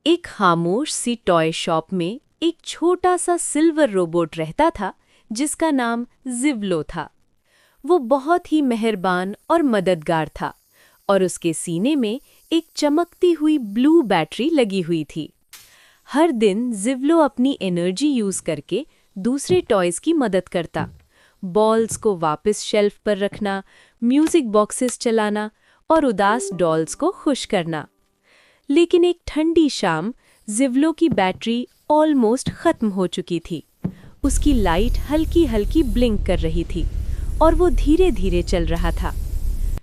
एक खामोश सी toy shop में एक छोटा सा सिल्वर रोबोट रहता था जिसका नाम ज़िवलो था। वो बहुत ही मेहरबान और मददगार था और उसके सीने में एक चमकती हुई ब्लू बैटरी लगी हुई थी। हर दिन ज़िवलो अपनी एनर्जी यूज़ करके दूसरे टॉयज़ की मदद करता, बॉल्स को वापस शेल्फ पर रखना, म्यूजिक बॉक्सेस चलाना और उदास डॉल्स को खुश करना। लेकिन एक ठंडी शाम ज़िवलो की बैटरी ऑलमोस्ट खत्म हो चुकी थी। उसकी लाइट हल्की हल्की ब्लिंक कर रही थी और वो धीरे धीरे चल रहा था।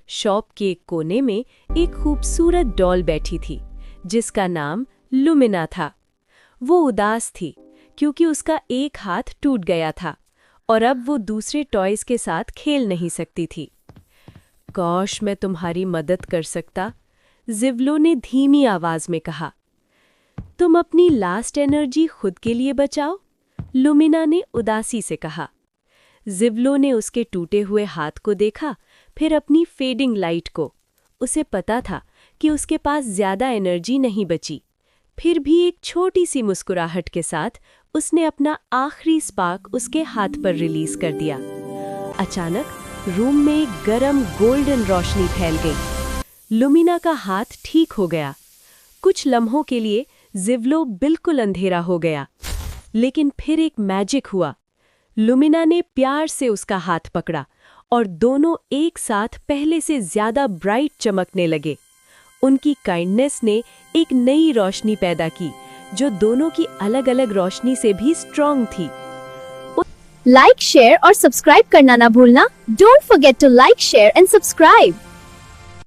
शॉप के एक कोने में एक खूबसूरत डॉल बैठी थी जिसका नाम लुमिना था। वो उदास थी क्योंकि उसका एक हाथ टूट गया था और अब वो दूसरे टॉयज़ के साथ खेल नहीं सकती थी। काश मैं तुम्हारी मदद कर सकता, ज़िवलो ने धीमी आवाज में कहा। तुम अपनी लास्ट एनर्जी खुद के लिए बचाओ, लुमिना ने उदासी से कहा। ज़िवलो ने उसके टूटे हुए हाथ को देखा, फिर अपनी फेडिंग लाइट को। उसे पता था कि उसके पास ज्यादा एनर्जी नहीं बची। फिर भी एक छोटी सी मुस्कुराहट के साथ उसने अपना आखिरी स्पार्क उसके हाथ पर रिलीज कर दिया। अचानक रूम में एक गरम गोल्डन रोशनी फैल गई। लुमिना का हाथ ठीक हो गया। कुछ लम्हों के लिए ज़िवलो बिल्कुल अंधेरा हो गया, लेकिन फिर एक मैजिक हुआ। लुमिना ने प्यार से उसका हाथ पकड़ा और दोनों एक साथ पहले से ज्यादा ब्राइट चमकने लगे। उनकी काइंडनेस ने एक नई रोशनी पैदा की जो दोनों की अलग-अलग रोशनी से भी स्ट्रॉन्ग थी। लाइक, शेयर और सब्सक्राइब करना ना भूलना। Don't forget to like, share and subscribe.